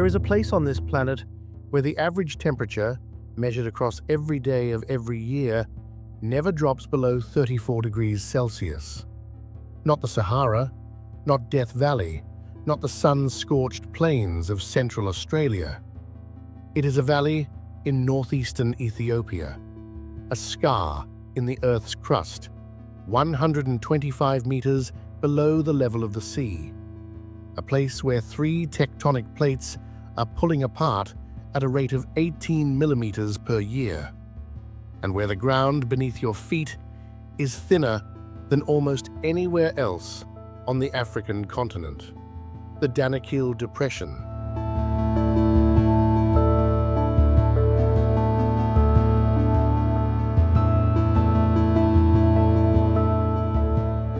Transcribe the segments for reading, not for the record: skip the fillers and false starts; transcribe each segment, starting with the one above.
There is a place on this planet where the average temperature, measured across every day of every year, never drops below 34 degrees Celsius. Not the Sahara, not Death Valley, not the sun-scorched plains of central Australia. It is a valley in northeastern Ethiopia, a scar in the Earth's crust, 125 meters below the level of the sea. A place where 3 tectonic plates are pulling apart at a rate of 18 millimeters per year, and where the ground beneath your feet is thinner than almost anywhere else on the African continent. The Danakil Depression.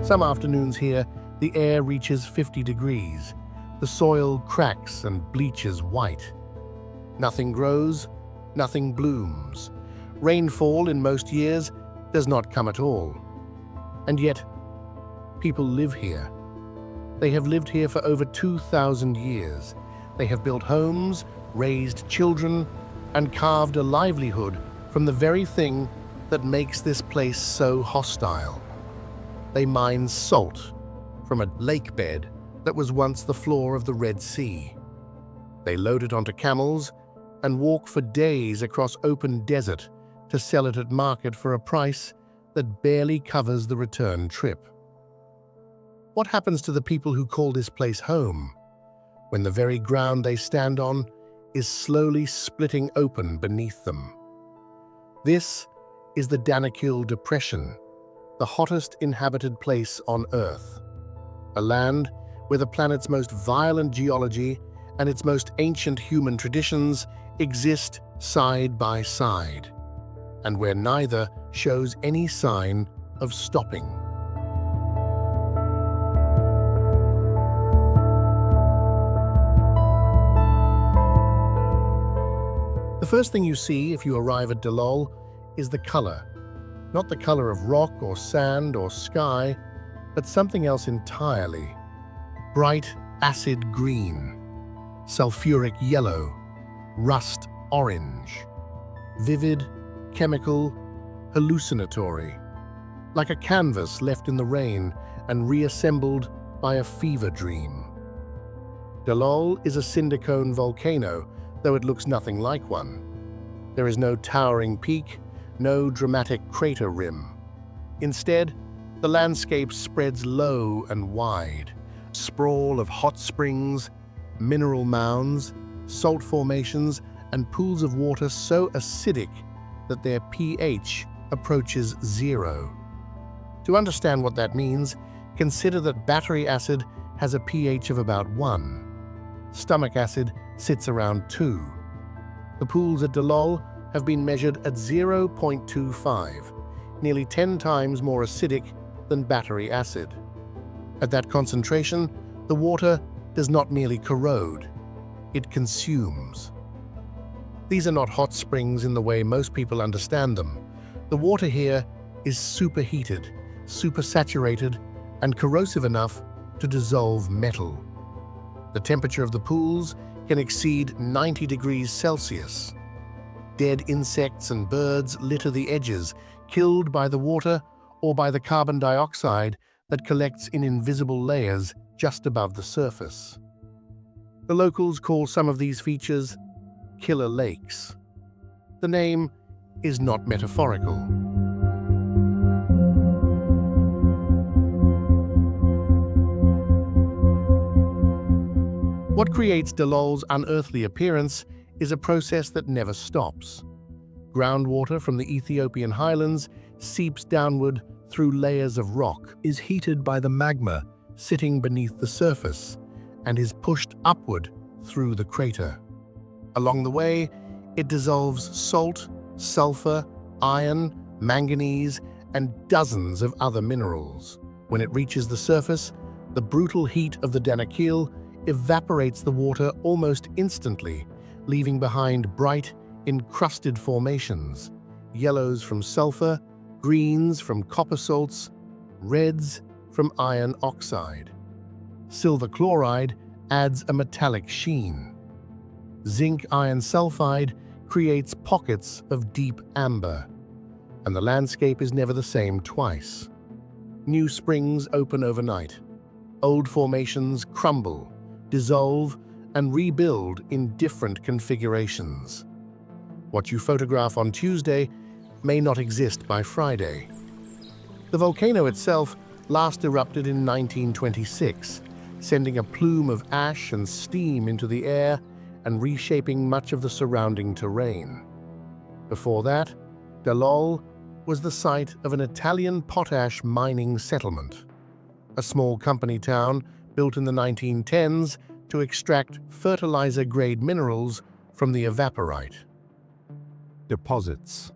Some afternoons here, the air reaches 50 degrees. The soil cracks and bleaches white. Nothing grows, nothing blooms. Rainfall in most years does not come at all. And yet, people live here. They have lived here for over 2,000 years. They have built homes, raised children, and carved a livelihood from the very thing that makes this place so hostile. They mine salt from a lake bed that was once the floor of the Red Sea. They load it onto camels and walk for days across open desert to sell it at market for a price that barely covers the return trip. What happens to the people who call this place home when the very ground they stand on is slowly splitting open beneath them? This is the Danakil Depression, the hottest inhabited place on Earth, a land where the planet's most violent geology and its most ancient human traditions exist side by side, and where neither shows any sign of stopping. The first thing you see if you arrive at Dallol is the color. Not the color of rock or sand or sky, but something else entirely. Bright acid green, sulfuric yellow, rust orange, vivid, chemical, hallucinatory, like a canvas left in the rain and reassembled by a fever dream. Dallol is a cinder cone volcano, though it looks nothing like one. There is no towering peak, no dramatic crater rim. Instead, the landscape spreads low and wide, sprawl of hot springs, mineral mounds, salt formations, and pools of water so acidic that their pH approaches 0. To understand what that means, consider that battery acid has a pH of about 1. Stomach acid sits around 2. The pools at Dallol have been measured at 0.25, nearly 10 times more acidic than battery acid. At that concentration, the water does not merely corrode, it consumes. These are not hot springs in the way most people understand them. The water here is superheated, supersaturated, and corrosive enough to dissolve metal. The temperature of the pools can exceed 90 degrees Celsius. Dead insects and birds litter the edges, killed by the water or by the carbon dioxide that collects in invisible layers just above the surface. The locals call some of these features killer lakes. The name is not metaphorical. What creates Dallol's unearthly appearance is a process that never stops. Groundwater from the Ethiopian highlands seeps downward through layers of rock, is heated by the magma sitting beneath the surface, and is pushed upward through the crater. Along the way, it dissolves salt, sulfur, iron, manganese, and dozens of other minerals. When it reaches the surface, the brutal heat of the Danakil evaporates the water almost instantly, leaving behind bright, encrusted formations, yellows from sulfur, greens from copper salts, reds from iron oxide. Silver chloride adds a metallic sheen. zinc iron sulfide creates pockets of deep amber, and the landscape is never the same twice. New springs open overnight. Old formations crumble, dissolve, and rebuild in different configurations. What you photograph on Tuesday may not exist by Friday. The volcano itself last erupted in 1926, sending a plume of ash and steam into the air and reshaping much of the surrounding terrain. Before that, Dallol was the site of an Italian potash mining settlement, a small company town built in the 1910s to extract fertilizer-grade minerals from the evaporite. Deposits.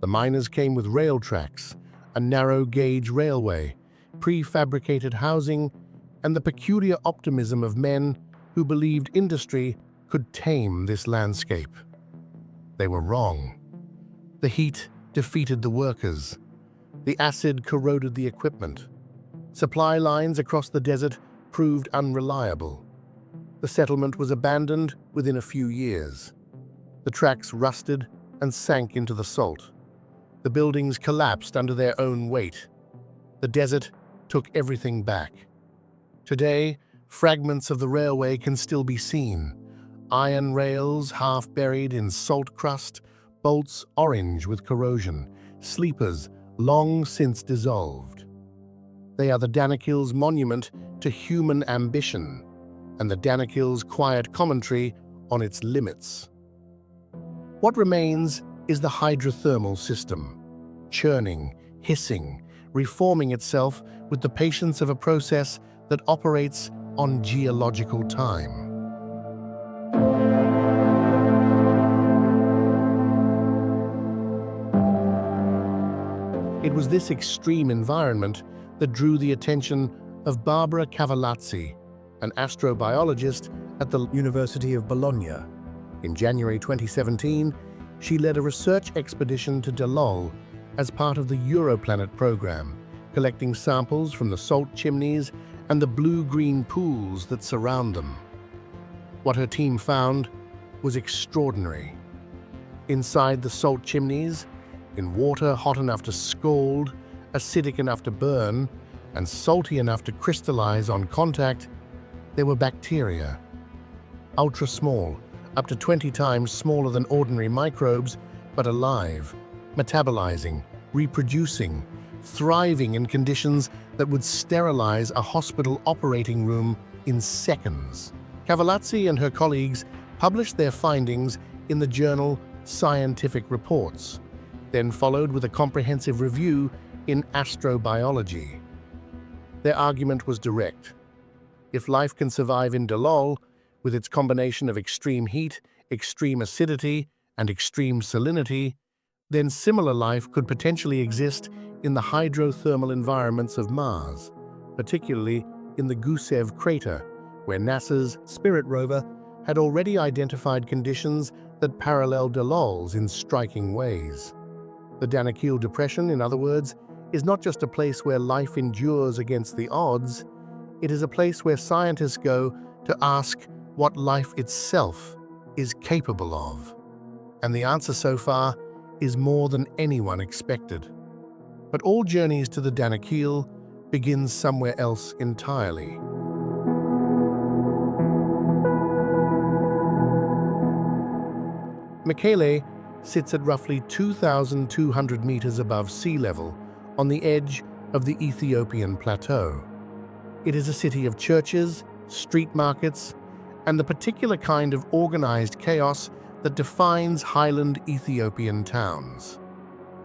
The miners came with rail tracks, a narrow-gauge railway, prefabricated housing, and the peculiar optimism of men who believed industry could tame this landscape. They were wrong. The heat defeated the workers. The acid corroded the equipment. Supply lines across the desert proved unreliable. The settlement was abandoned within a few years. The tracks rusted and sank into the salt. The buildings collapsed under their own weight. The desert took everything back. Today, fragments of the railway can still be seen. Iron rails half buried in salt crust, bolts orange with corrosion, sleepers long since dissolved. They are the Danakil's monument to human ambition, and the Danakil's quiet commentary on its limits. What remains is the hydrothermal system, churning, hissing, reforming itself with the patience of a process that operates on geological time. It was this extreme environment that drew the attention of Barbara Cavallazzi, an astrobiologist at the University of Bologna. In January 2017, she led a research expedition to Dallol as part of the Europlanet program, collecting samples from the salt chimneys and the blue-green pools that surround them. What her team found was extraordinary. Inside the salt chimneys, in water hot enough to scald, acidic enough to burn, and salty enough to crystallize on contact, there were bacteria. Ultra-small, up to 20 times smaller than ordinary microbes, but alive, metabolizing, reproducing, thriving in conditions that would sterilize a hospital operating room in seconds. Cavallazzi and her colleagues published their findings in the journal Scientific Reports, then followed with a comprehensive review in Astrobiology. Their argument was direct. If life can survive in Dallol, with its combination of extreme heat, extreme acidity, and extreme salinity, then similar life could potentially exist in the hydrothermal environments of Mars, particularly in the Gusev crater, where NASA's Spirit rover had already identified conditions that parallel Dallol's in striking ways. The Danakil Depression, in other words, is not just a place where life endures against the odds, it is a place where scientists go to ask what life itself is capable of. And the answer so far is more than anyone expected. But all journeys to the Danakil begin somewhere else entirely. Mekelle sits at roughly 2,200 meters above sea level on the edge of the Ethiopian plateau. It is a city of churches, street markets, and the particular kind of organized chaos that defines highland Ethiopian towns.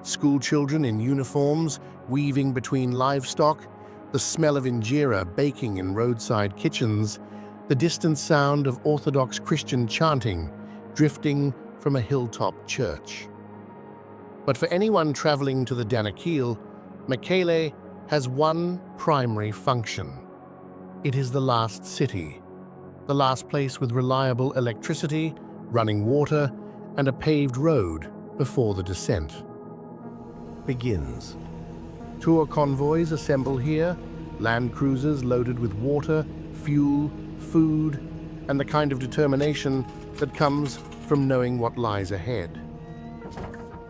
School children in uniforms weaving between livestock, the smell of injera baking in roadside kitchens, the distant sound of Orthodox Christian chanting drifting from a hilltop church. But for anyone traveling to the Danakil, Mekelle has one primary function. It is the last city, the last place with reliable electricity, running water, and a paved road before the descent begins. Tour convoys assemble here, land cruisers loaded with water, fuel, food, and the kind of determination that comes from knowing what lies ahead.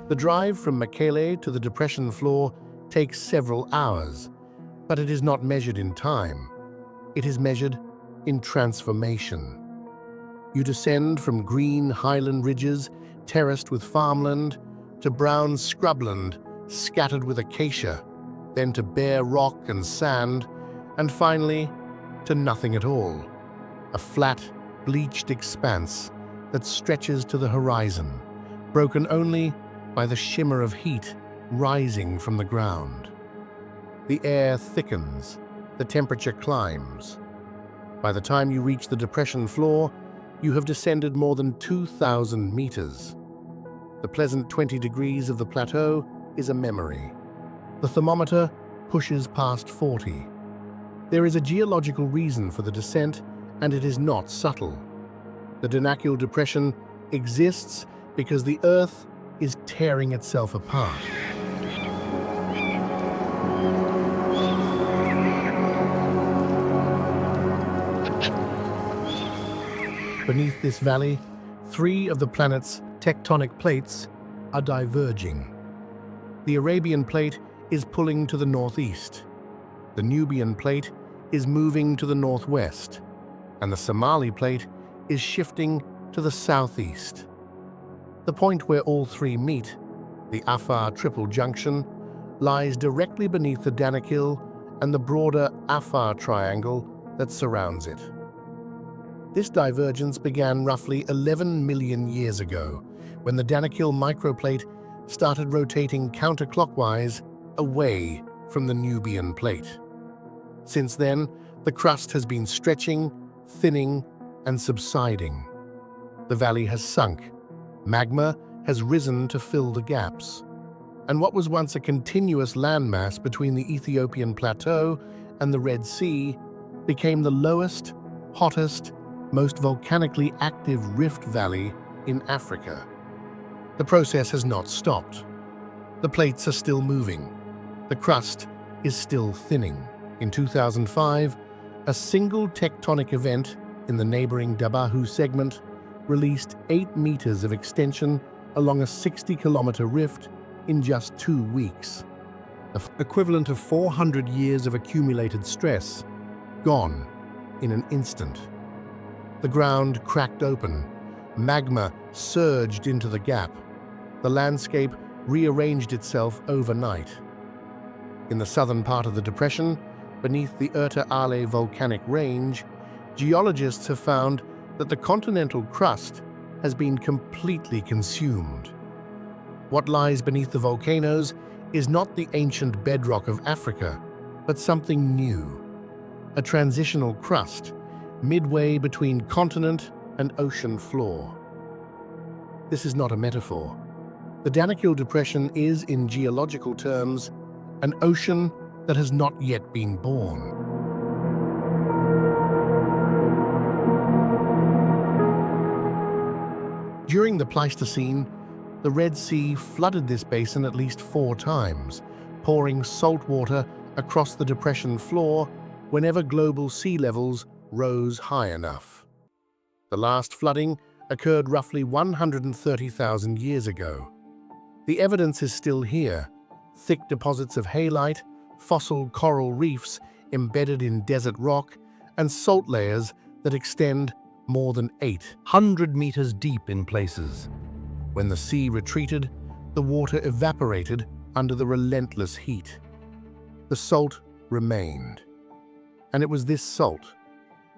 The drive from Mekelle to the depression floor takes several hours, but it is not measured in time. It is measured in transformation. You descend from green highland ridges terraced with farmland to brown scrubland scattered with acacia, then to bare rock and sand, and finally to nothing at all, a flat, bleached expanse that stretches to the horizon, broken only by the shimmer of heat rising from the ground. The air thickens, the temperature climbs. By the time you reach the depression floor, you have descended more than 2,000 meters. The pleasant 20 degrees of the plateau is a memory. The thermometer pushes past 40. There is a geological reason for the descent, and it is not subtle. The Danakil Depression exists because the Earth is tearing itself apart. Beneath this valley, 3 of the planet's tectonic plates are diverging. The Arabian plate is pulling to the northeast. The Nubian plate is moving to the northwest, and the Somali plate is shifting to the southeast. The point where all 3 meet, the Afar triple junction, lies directly beneath the Danakil and the broader Afar triangle that surrounds it. This divergence began roughly 11 million years ago, when the Danakil microplate started rotating counterclockwise away from the Nubian plate. Since then, the crust has been stretching, thinning, and subsiding. The valley has sunk. Magma has risen to fill the gaps. And what was once a continuous landmass between the Ethiopian plateau and the Red Sea became the lowest, hottest, most volcanically active rift valley in Africa. The process has not stopped. The plates are still moving. The crust is still thinning. In 2005, a single tectonic event in the neighboring Dabahu segment released 8 meters of extension along a 60-kilometer rift in just 2 weeks. Equivalent of 400 years of accumulated stress, gone in an instant. The ground cracked open. Magma surged into the gap. The landscape rearranged itself overnight. In the southern part of the depression, beneath the Erta Ale volcanic range, geologists have found that the continental crust has been completely consumed. What lies beneath the volcanoes is not the ancient bedrock of Africa, but something new, a transitional crust midway between continent and ocean floor. This is not a metaphor. The Danakil Depression is, in geological terms, an ocean that has not yet been born. During the Pleistocene, the Red Sea flooded this basin at least 4 times, pouring salt water across the depression floor whenever global sea levels rose high enough. The last flooding occurred roughly 130,000 years ago. The evidence is still here: thick deposits of halite, fossil coral reefs embedded in desert rock, and salt layers that extend more than 800 meters deep in places. When the sea retreated, the water evaporated under the relentless heat. The salt remained. And it was this salt,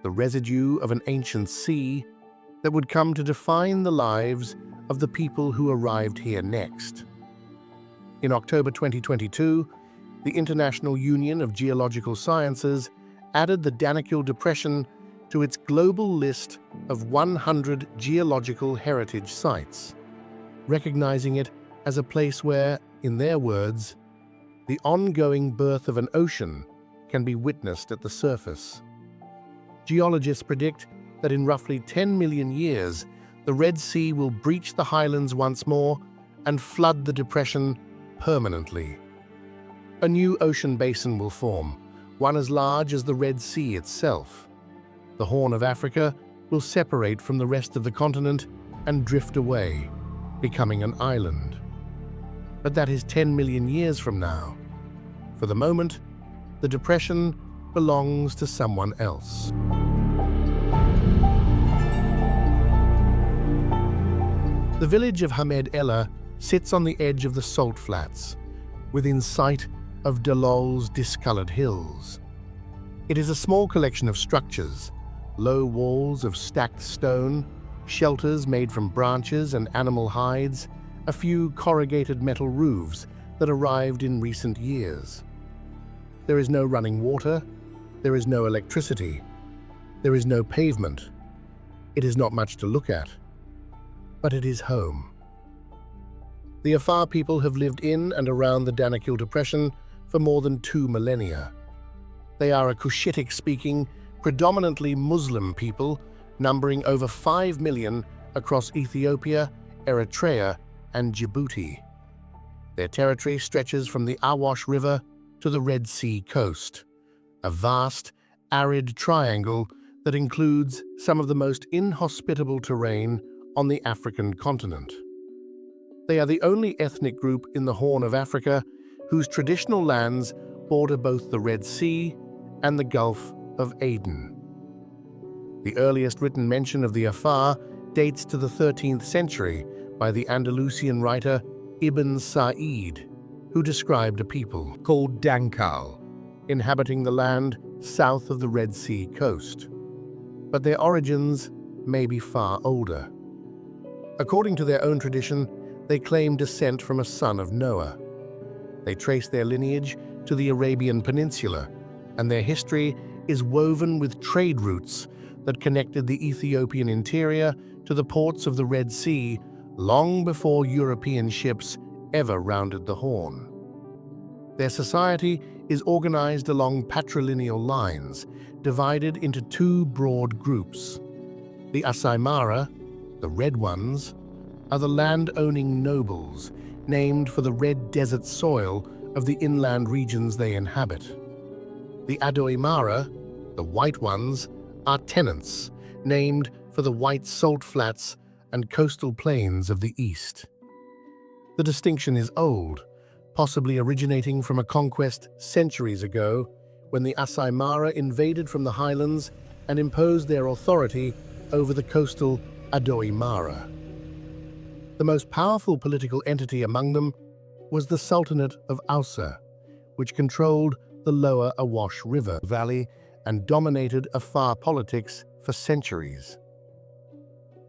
the residue of an ancient sea, that would come to define the lives of the people who arrived here next. In October 2022, the International Union of Geological Sciences added the Danakil Depression to its global list of 100 geological heritage sites, recognizing it as a place where, in their words, the ongoing birth of an ocean can be witnessed at the surface. Geologists predict that in roughly 10 million years, the Red Sea will breach the highlands once more and flood the depression permanently. A new ocean basin will form, one as large as the Red Sea itself. The Horn of Africa, will separate from the rest of the continent and drift away, becoming an island. But that is 10 million years from now. For the moment, the depression belongs to someone else. The village of Erta Ale sits on the edge of the salt flats, within sight of Dallol's discolored hills. It is a small collection of structures, low walls of stacked stone, shelters made from branches and animal hides, a few corrugated metal roofs that arrived in recent years. There is no running water, there is no electricity, there is no pavement. It is not much to look at, but it is home. The Afar people have lived in and around the Danakil Depression for more than 2 millennia. They are a Cushitic-speaking, predominantly Muslim people, numbering over 5 million across Ethiopia, Eritrea, and Djibouti. Their territory stretches from the Awash River to the Red Sea coast, a vast, arid triangle that includes some of the most inhospitable terrain on the African continent. They are the only ethnic group in the Horn of Africa whose traditional lands border both the Red Sea and the Gulf of Aden. The earliest written mention of the Afar dates to the 13th century by the Andalusian writer Ibn Sa'id, who described a people called Danakil, inhabiting the land south of the Red Sea coast. But their origins may be far older. According to their own tradition, they claim descent from a son of Noah. They trace their lineage to the Arabian Peninsula, and their history is woven with trade routes that connected the Ethiopian interior to the ports of the Red Sea long before European ships ever rounded the Horn. Their society is organized along patrilineal lines, divided into 2 broad groups. The Asaimara, the Red Ones, are the land-owning nobles, named for the red desert soil of the inland regions they inhabit. The Adoimara, the White Ones, are tenants, named for the white salt flats and coastal plains of the east. The distinction is old, possibly originating from a conquest centuries ago when the Asaimara invaded from the highlands and imposed their authority over the coastal Adoimara. The most powerful political entity among them was the Sultanate of Ausa, which controlled the lower Awash River Valley and dominated Afar politics for centuries.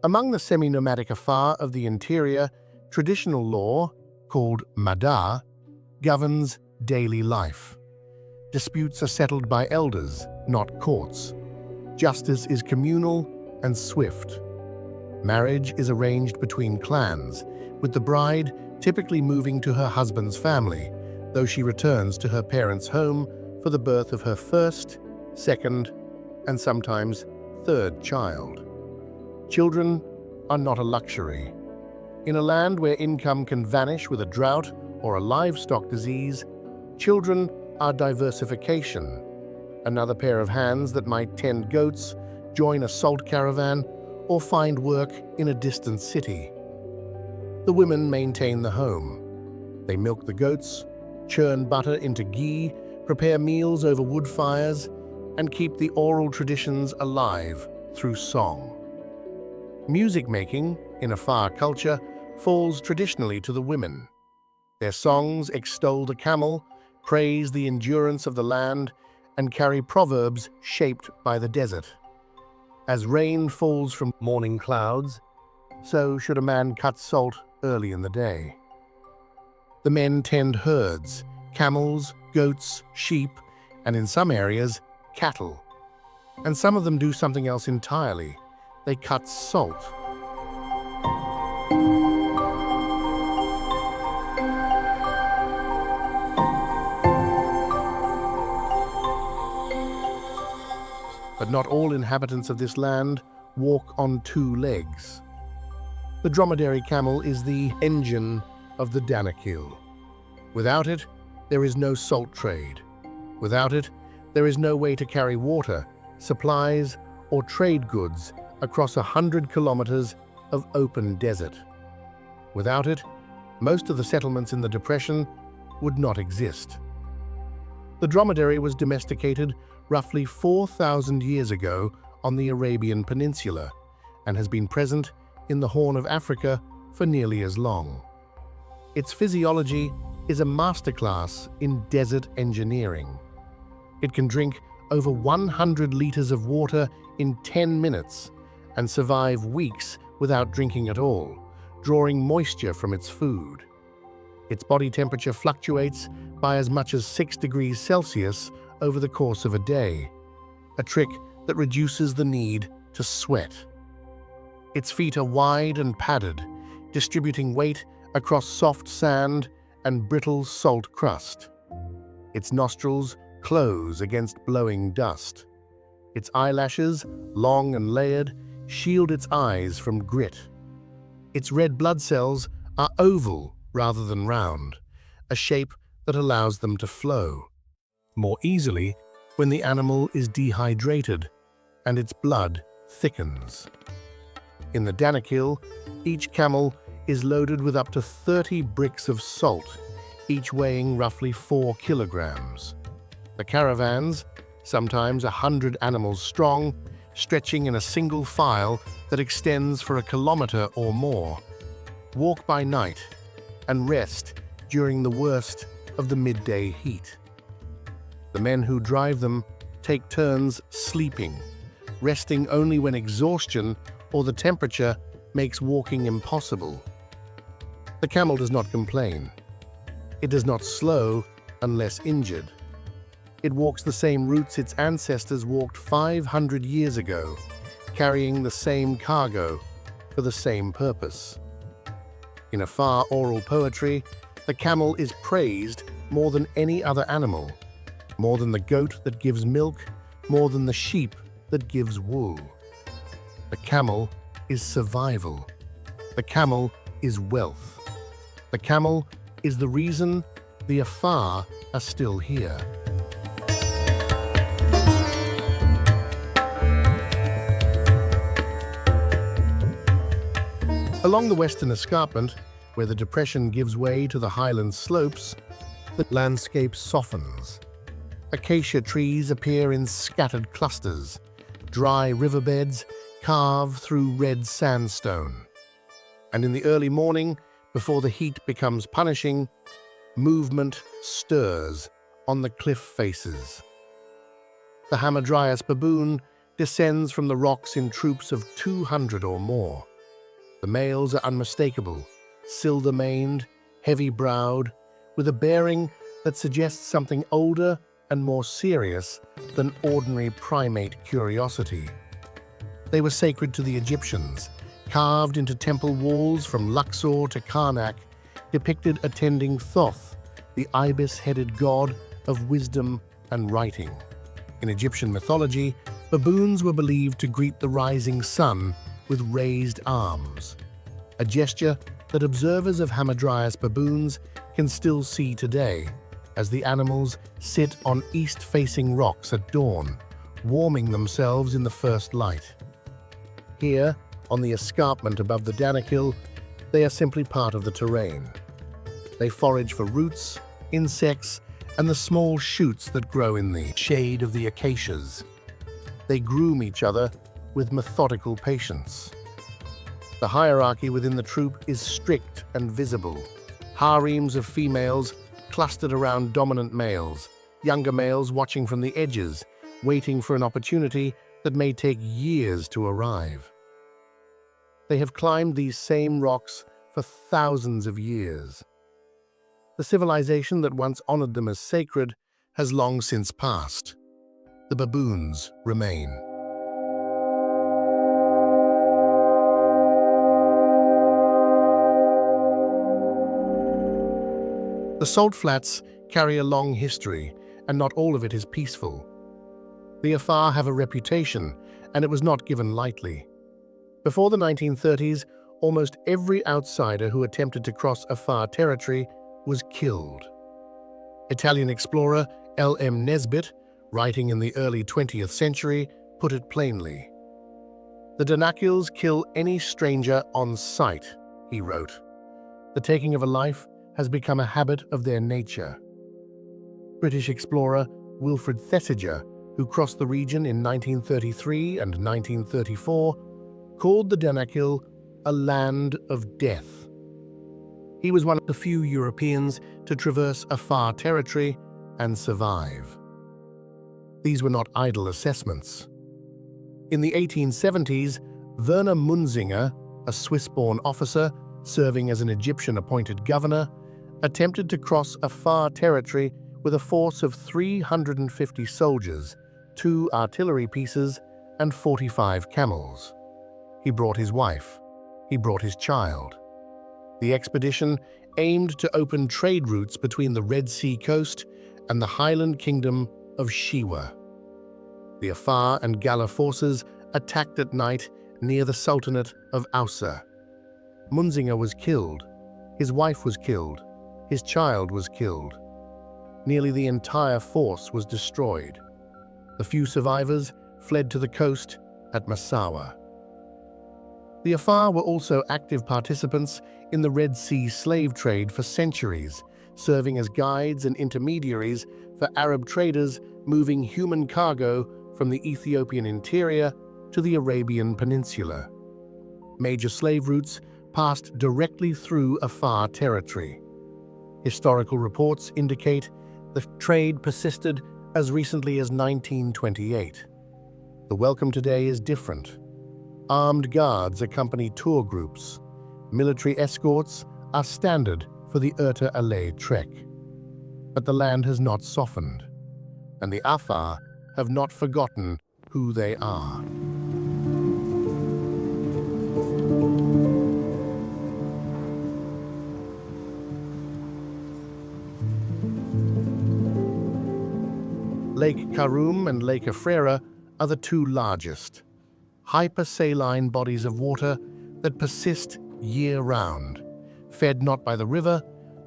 Among the semi-nomadic Afar of the interior, traditional law, called Madar, governs daily life. Disputes are settled by elders, not courts. Justice is communal and swift. Marriage is arranged between clans, with the bride typically moving to her husband's family, though she returns to her parents' home for the birth of her first, second, and sometimes third child. Children are not a luxury. In a land where income can vanish with a drought or a livestock disease, children are diversification. Another pair of hands that might tend goats, join a salt caravan, or find work in a distant city. The women maintain the home. They milk the goats, churn butter into ghee, prepare meals over wood fires, and keep the oral traditions alive through song. Music making, in Afar culture, falls traditionally to the women. Their songs extol the camel, praise the endurance of the land, and carry proverbs shaped by the desert. As rain falls from morning clouds, so should a man cut salt early in the day. The men tend herds, camels, goats, sheep, and in some areas, cattle. And some of them do something else entirely. They cut salt. But not all inhabitants of this land walk on 2 legs. The dromedary camel is the engine of the Danakil. Without it, there is no salt trade. Without it, there is no way to carry water, supplies, or trade goods across 100 kilometers of open desert. Without it, most of the settlements in the depression would not exist. The dromedary was domesticated roughly 4,000 years ago on the Arabian Peninsula and has been present in the Horn of Africa for nearly as long. Its physiology is a masterclass in desert engineering. It can drink over 100 liters of water in 10 minutes and survive weeks without drinking at all, drawing moisture from its food. Its body temperature fluctuates by as much as 6 degrees Celsius over the course of a day, a trick that reduces the need to sweat. Its feet are wide and padded, distributing weight across soft sand and brittle salt crust. Its nostrils close against blowing dust. Its eyelashes, long and layered, shield its eyes from grit. Its red blood cells are oval rather than round, a shape that allows them to flow more easily when the animal is dehydrated and its blood thickens. In the Danakil, each camel is loaded with up to 30 bricks of salt, each weighing roughly 4 kilograms. The caravans, sometimes 100 animals strong, stretching in a single file that extends for a kilometer or more, walk by night and rest during the worst of the midday heat. The men who drive them take turns sleeping, resting only when exhaustion or the temperature makes walking impossible. The camel does not complain. It does not slow unless injured. It walks the same routes its ancestors walked 500 years ago, carrying the same cargo for the same purpose. In Afar oral poetry, the camel is praised more than any other animal, more than the goat that gives milk, more than the sheep that gives wool. The camel is survival. The camel is wealth. The camel is the reason the Afar are still here. Along the western escarpment, where the depression gives way to the highland slopes, the landscape softens. Acacia trees appear in scattered clusters, dry riverbeds carve through red sandstone. And in the early morning, before the heat becomes punishing, movement stirs on the cliff faces. The Hamadryas baboon descends from the rocks in troops of 200 or more. The males are unmistakable, silver-maned, heavy-browed, with a bearing that suggests something older and more serious than ordinary primate curiosity. They were sacred to the Egyptians, carved into temple walls from Luxor to Karnak, depicted attending Thoth, the ibis-headed god of wisdom and writing. In Egyptian mythology, baboons were believed to greet the rising sun with raised arms, a gesture that observers of Hamadryas baboons can still see today, as the animals sit on east-facing rocks at dawn, warming themselves in the first light. Here, on the escarpment above the Danakil, they are simply part of the terrain. They forage for roots, insects, and the small shoots that grow in the shade of the acacias. They groom each other with methodical patience. The hierarchy within the troop is strict and visible. Harems of females clustered around dominant males, younger males watching from the edges, waiting for an opportunity that may take years to arrive. They have climbed these same rocks for thousands of years. The civilization that once honored them as sacred has long since passed. The baboons remain. The salt flats carry a long history, and not all of it is peaceful. The Afar have a reputation, and it was not given lightly. Before the 1930s, almost every outsider who attempted to cross Afar territory was killed. Italian explorer L.M. Nesbitt, writing in the early 20th century, put it plainly. "The Danakils kill any stranger on sight," he wrote. "The taking of a life has become a habit of their nature." British explorer Wilfred Thesiger, who crossed the region in 1933 and 1934, called the Danakil a land of death. He was one of the few Europeans to traverse Afar territory and survive. These were not idle assessments. In the 1870s, Werner Munzinger, a Swiss-born officer serving as an Egyptian-appointed governor, attempted to cross Afar territory with a force of 350 soldiers, 2 artillery pieces, and 45 camels. He brought his wife. He brought his child. The expedition aimed to open trade routes between the Red Sea coast and the highland kingdom of Shewa. The Afar and Gala forces attacked at night near the Sultanate of Ausa. Munzinger was killed. His wife was killed. His child was killed. Nearly the entire force was destroyed. The few survivors fled to the coast at Massawa. The Afar were also active participants in the Red Sea slave trade for centuries, serving as guides and intermediaries for Arab traders moving human cargo from the Ethiopian interior to the Arabian Peninsula. Major slave routes passed directly through Afar territory. Historical reports indicate the trade persisted as recently as 1928. The welcome today is different. Armed guards accompany tour groups. Military escorts are standard for the Erta Ale trek. But the land has not softened, and the Afar have not forgotten who they are. Lake Karun and Lake Afrera are the 2 largest, hypersaline bodies of water that persist year-round, fed not by the river,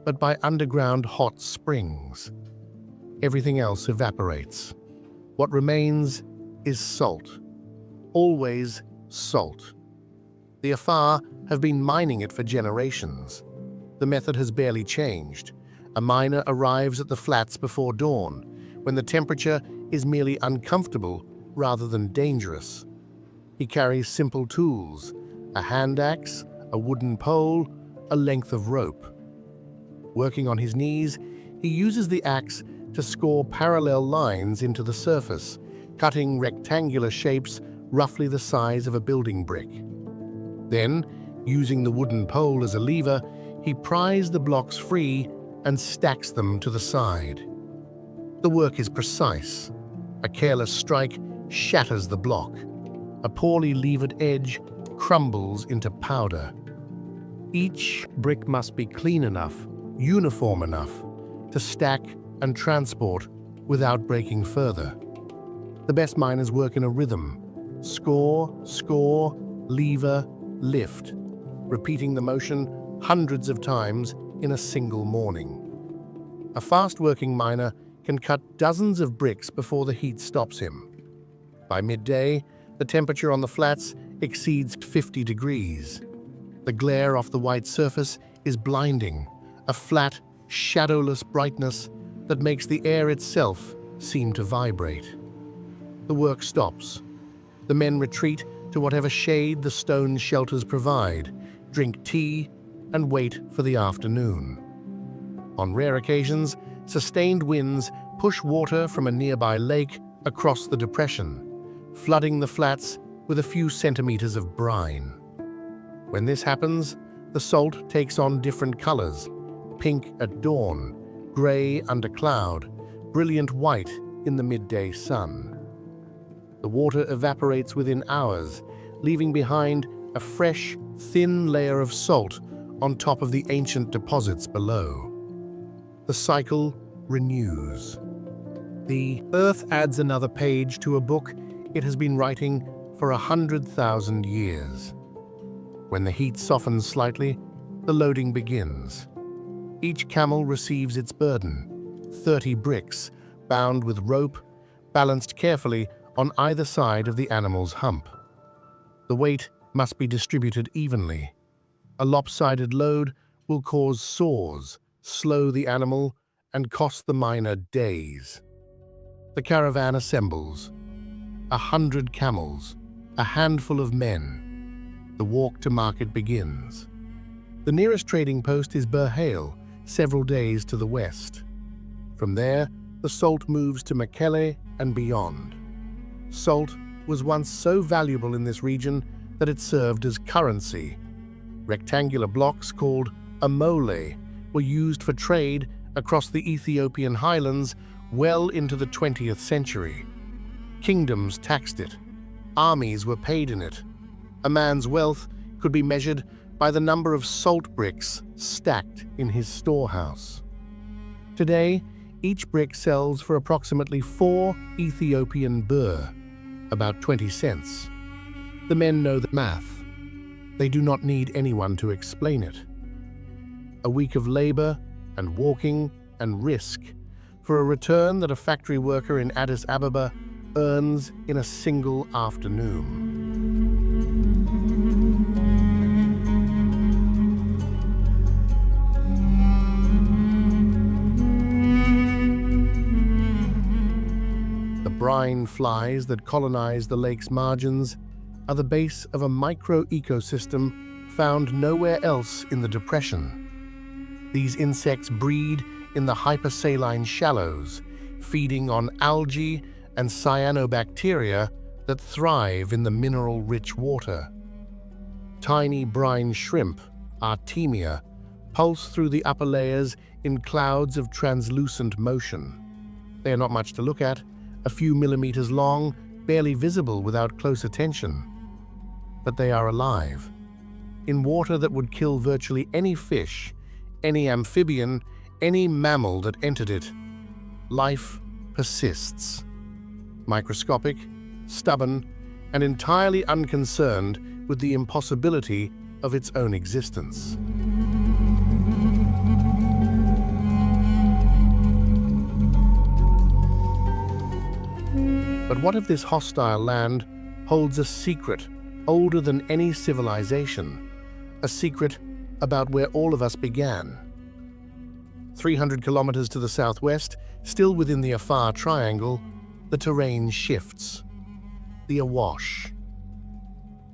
but by underground hot springs. Everything else evaporates. What remains is salt. Always salt. The Afar have been mining it for generations. The method has barely changed. A miner arrives at the flats before dawn, when the temperature is merely uncomfortable rather than dangerous. He carries simple tools: a hand axe, a wooden pole, a length of rope. Working on his knees, he uses the axe to score parallel lines into the surface, cutting rectangular shapes roughly the size of a building brick. Then, using the wooden pole as a lever, he pries the blocks free and stacks them to the side. The work is precise. A careless strike shatters the block. A poorly levered edge crumbles into powder. Each brick must be clean enough, uniform enough, to stack and transport without breaking further. The best miners work in a rhythm: score, score, lever, lift, repeating the motion hundreds of times in a single morning. A fast-working miner can cut dozens of bricks before the heat stops him. By midday, the temperature on the flats exceeds 50 degrees. The glare off the white surface is blinding, a flat, shadowless brightness that makes the air itself seem to vibrate. The work stops. The men retreat to whatever shade the stone shelters provide, drink tea, and wait for the afternoon. On rare occasions, sustained winds push water from a nearby lake across the depression, flooding the flats with a few centimeters of brine. When this happens, the salt takes on different colors: pink at dawn, gray under cloud, brilliant white in the midday sun. The water evaporates within hours, leaving behind a fresh, thin layer of salt on top of the ancient deposits below. The cycle renews. The Earth adds another page to a book it has been writing for 100,000 years. When the heat softens slightly, the loading begins. Each camel receives its burden: 30 bricks, bound with rope, balanced carefully on either side of the animal's hump. The weight must be distributed evenly. A lopsided load will cause sores, slow the animal, and cost the miner days. The caravan assembles. 100 camels, a handful of men. The walk to market begins. The nearest trading post is Berhale, several days to the west. From there, the salt moves to Mekelle and beyond. Salt was once so valuable in this region that it served as currency. Rectangular blocks called amole were used for trade across the Ethiopian highlands well into the 20th century. Kingdoms taxed it. Armies were paid in it. A man's wealth could be measured by the number of salt bricks stacked in his storehouse. Today, each brick sells for approximately 4 Ethiopian birr, about 20 cents. The men know the math. They do not need anyone to explain it. A week of labor and walking and risk for a return that a factory worker in Addis Ababa earns in a single afternoon. The brine flies that colonize the lake's margins are the base of a micro-ecosystem found nowhere else in the depression. These insects breed in the hypersaline shallows, feeding on algae and cyanobacteria that thrive in the mineral-rich water. Tiny brine shrimp, Artemia, pulse through the upper layers in clouds of translucent motion. They are not much to look at, a few millimeters long, barely visible without close attention. But they are alive, in water that would kill virtually any fish, any amphibian, any mammal that entered it. Life persists. Microscopic, stubborn, and entirely unconcerned with the impossibility of its own existence. But what if this hostile land holds a secret older than any civilization, a secret about where all of us began? 300 kilometers to the southwest, still within the Afar triangle, the terrain shifts. The awash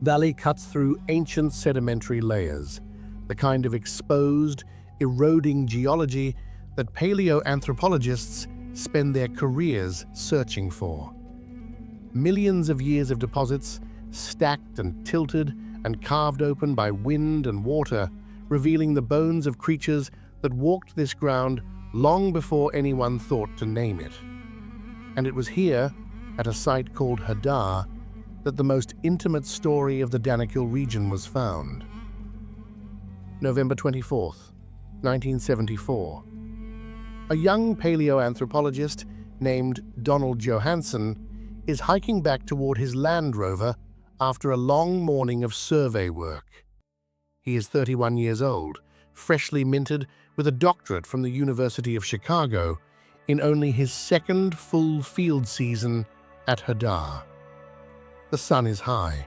valley cuts through ancient sedimentary layers, the kind of exposed, eroding geology that paleoanthropologists spend their careers searching for. Millions of years of deposits, stacked and tilted and carved open by wind and water, revealing the bones of creatures that walked this ground long before anyone thought to name it. And it was here, at a site called Hadar, that the most intimate story of the Danakil region was found. November 24th, 1974. A young paleoanthropologist named Donald Johansson is hiking back toward his Land Rover after a long morning of survey work. He is 31 years old, freshly minted with a doctorate from the University of Chicago, in only his second full field season at Hadar. The sun is high.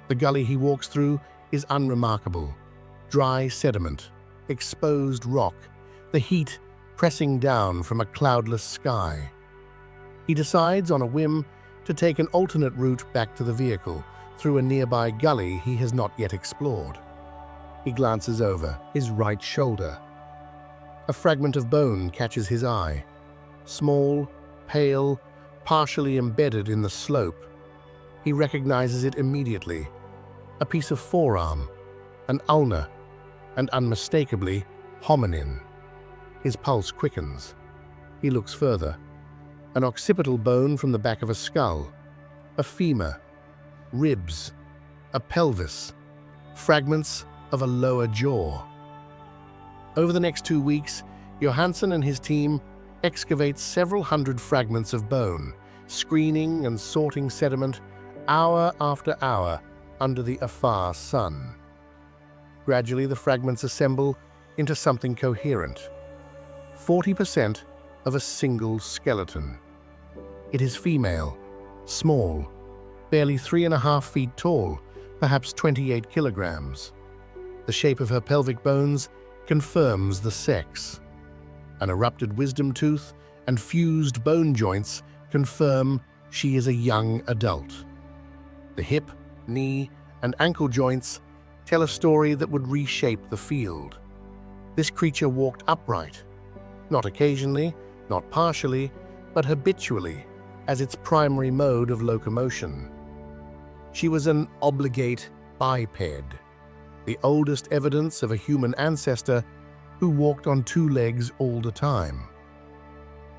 The gully he walks through is unremarkable. Dry sediment, exposed rock, the heat pressing down from a cloudless sky. He decides on a whim to take an alternate route back to the vehicle, through a nearby gully he has not yet explored. He glances over his right shoulder. A fragment of bone catches his eye. Small, pale, partially embedded in the slope. He recognizes it immediately. A piece of forearm, an ulna, and unmistakably hominin. His pulse quickens. He looks further. An occipital bone from the back of a skull, a femur, ribs, a pelvis, fragments of a lower jaw. Over the next 2 weeks, Johansson and his team excavate several hundred fragments of bone, screening and sorting sediment hour after hour under the Afar sun. Gradually, the fragments assemble into something coherent. 40% of a single skeleton. It is female, small, barely 3.5 feet tall, perhaps 28 kilograms. The shape of her pelvic bones confirms the sex. An erupted wisdom tooth and fused bone joints confirm she is a young adult. The hip, knee, and ankle joints tell a story that would reshape the field. This creature walked upright, not occasionally, not partially, but habitually, as its primary mode of locomotion. She was an obligate biped, the oldest evidence of a human ancestor who walked on two legs all the time.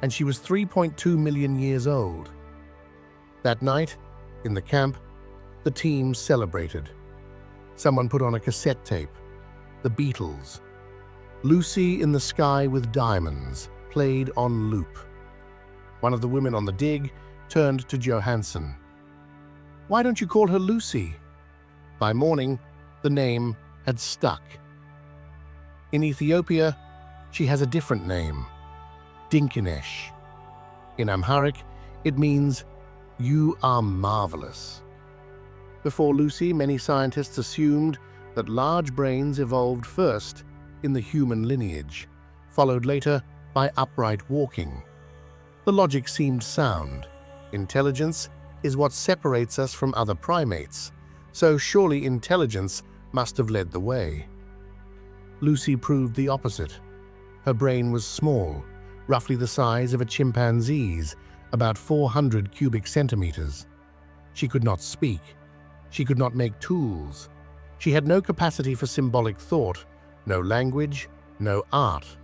And she was 3.2 million years old. That night, in the camp, the team celebrated. Someone put on a cassette tape, The Beatles. Lucy in the Sky with Diamonds played on loop. One of the women on the dig turned to Johansson. "Why don't you call her Lucy?" By morning, the name had stuck. In Ethiopia, she has a different name, Dinkinesh. In Amharic, it means, "You are marvelous." Before Lucy, many scientists assumed that large brains evolved first in the human lineage, followed later by upright walking. The logic seemed sound. Intelligence is what separates us from other primates, so surely intelligence must have led the way. Lucy proved the opposite. Her brain was small, roughly the size of a chimpanzee's, about 400 cubic centimeters. She could not speak. She could not make tools. She had no capacity for symbolic thought, no language, no art.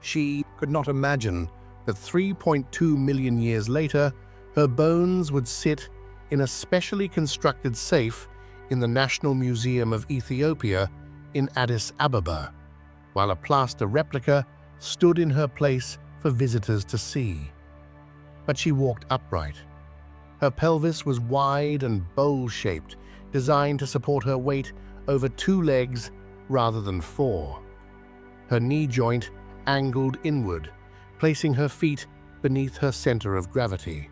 She could not imagine that 3.2 million years later, her bones would sit in a specially constructed safe in the National Museum of Ethiopia in Addis Ababa, while a plaster replica stood in her place for visitors to see. But she walked upright. Her pelvis was wide and bowl-shaped, designed to support her weight over two legs rather than four. Her knee joint angled inward, placing her feet beneath her center of gravity.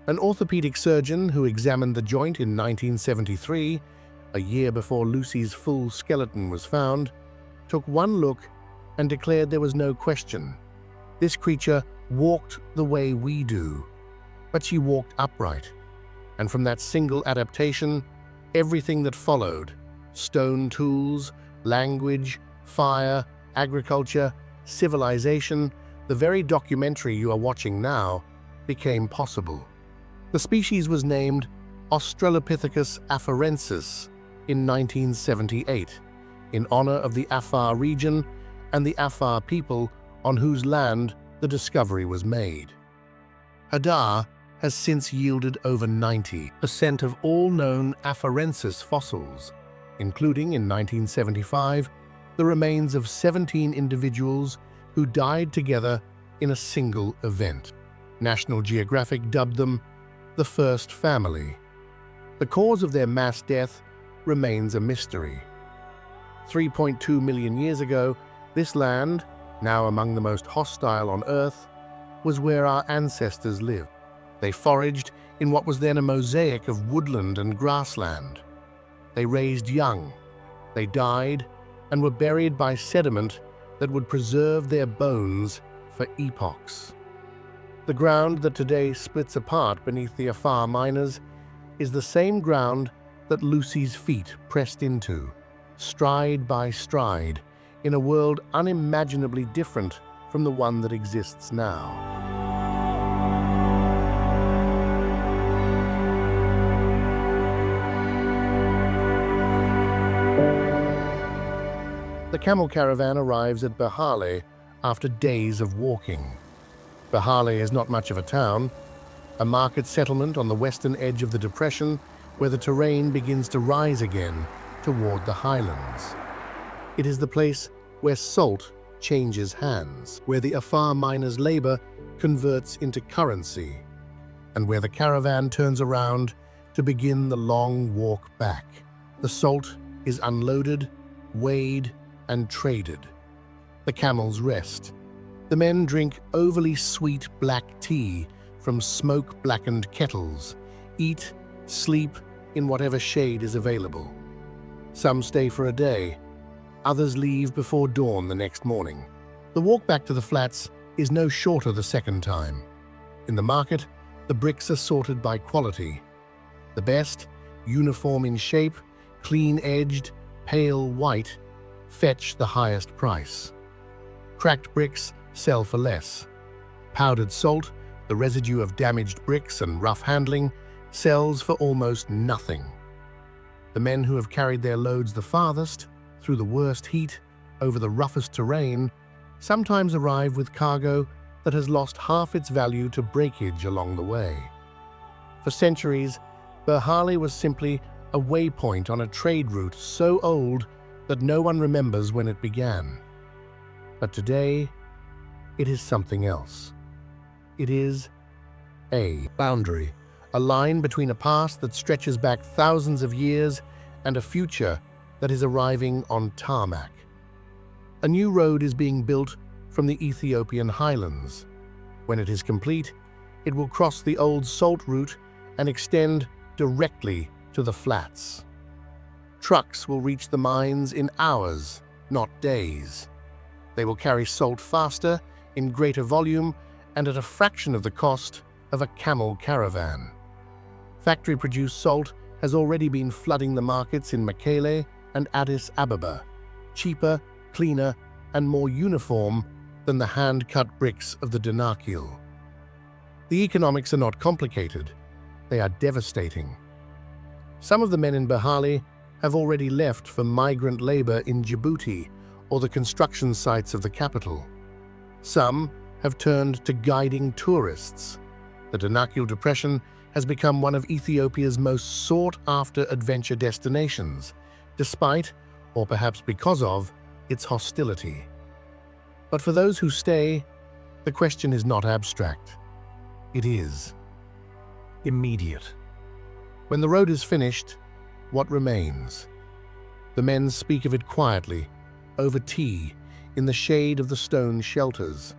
An orthopedic surgeon who examined the joint in 1973, a year before Lucy's full skeleton was found, took one look and declared there was no question. This creature walked the way we do, but she walked upright. And from that single adaptation, everything that followed, stone tools, language, fire, agriculture, civilization, the very documentary you are watching now, became possible. The species was named Australopithecus afarensis in 1978, in honor of the Afar region and the Afar people on whose land the discovery was made. Hadar has since yielded over 90% of all known afarensis fossils, including in 1975 the remains of 17 individuals who died together in a single event. National Geographic dubbed them the first family. The cause of their mass death remains a mystery. 3.2 million years ago, this land, now among the most hostile on Earth, was where our ancestors lived. They foraged in what was then a mosaic of woodland and grassland. They raised young. They died and were buried by sediment that would preserve their bones for epochs. The ground that today splits apart beneath the Afar miners is the same ground that Lucy's feet pressed into, stride by stride, in a world unimaginably different from the one that exists now. The camel caravan arrives at Bahale after days of walking. Bahale is not much of a town, a market settlement on the western edge of the depression where the terrain begins to rise again toward the highlands. It is the place where salt changes hands, where the Afar miners' labor converts into currency, and where the caravan turns around to begin the long walk back. The salt is unloaded, weighed, and traded. The camels rest. The men drink overly sweet black tea from smoke-blackened kettles, eat, sleep in whatever shade is available. Some stay for a day, others leave before dawn the next morning. The walk back to the flats is no shorter the second time. In the market, the bricks are sorted by quality. The best, uniform in shape, clean-edged, pale white, fetch the highest price. Cracked bricks sell for less. Powdered salt, the residue of damaged bricks and rough handling, sells for almost nothing. The men who have carried their loads the farthest, through the worst heat, over the roughest terrain, sometimes arrive with cargo that has lost half its value to breakage along the way. For centuries, Berhali was simply a waypoint on a trade route so old that no one remembers when it began. But today, it is something else. It is a boundary, a line between a past that stretches back thousands of years and a future that is arriving on tarmac. A new road is being built from the Ethiopian highlands. When it is complete, it will cross the old salt route and extend directly to the flats. Trucks will reach the mines in hours, not days. They will carry salt faster, in greater volume, and at a fraction of the cost of a camel caravan. Factory-produced salt has already been flooding the markets in Mekelle and Addis Ababa, cheaper, cleaner, and more uniform than the hand-cut bricks of the Danakil. The economics are not complicated. They are devastating. Some of the men in Berhali have already left for migrant labor in Djibouti or the construction sites of the capital. Some have turned to guiding tourists. The Danakil Depression has become one of Ethiopia's most sought-after adventure destinations, despite, or perhaps because of, its hostility. But for those who stay, the question is not abstract. It is immediate. When the road is finished, what remains? The men speak of it quietly, over tea, in the shade of the stone shelters.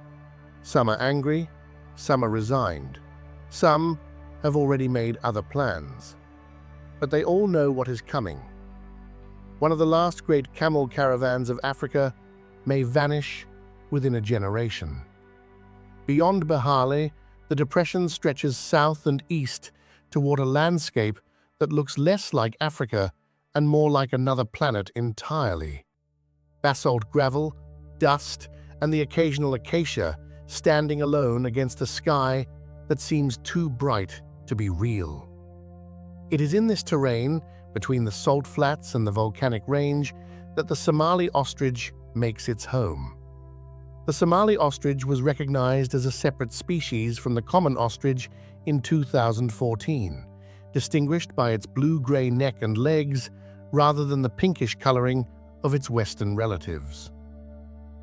Some are angry, some are resigned. Some have already made other plans. But they all know what is coming. One of the last great camel caravans of Africa may vanish within a generation. Beyond Berhali, the depression stretches south and east toward a landscape that looks less like Africa and more like another planet entirely. Basalt gravel, dust, and the occasional acacia standing alone against a sky that seems too bright to be real. It is in this terrain, between the salt flats and the volcanic range, that the Somali ostrich makes its home. The Somali ostrich was recognized as a separate species from the common ostrich in 2014, distinguished by its blue-gray neck and legs rather than the pinkish coloring of its western relatives.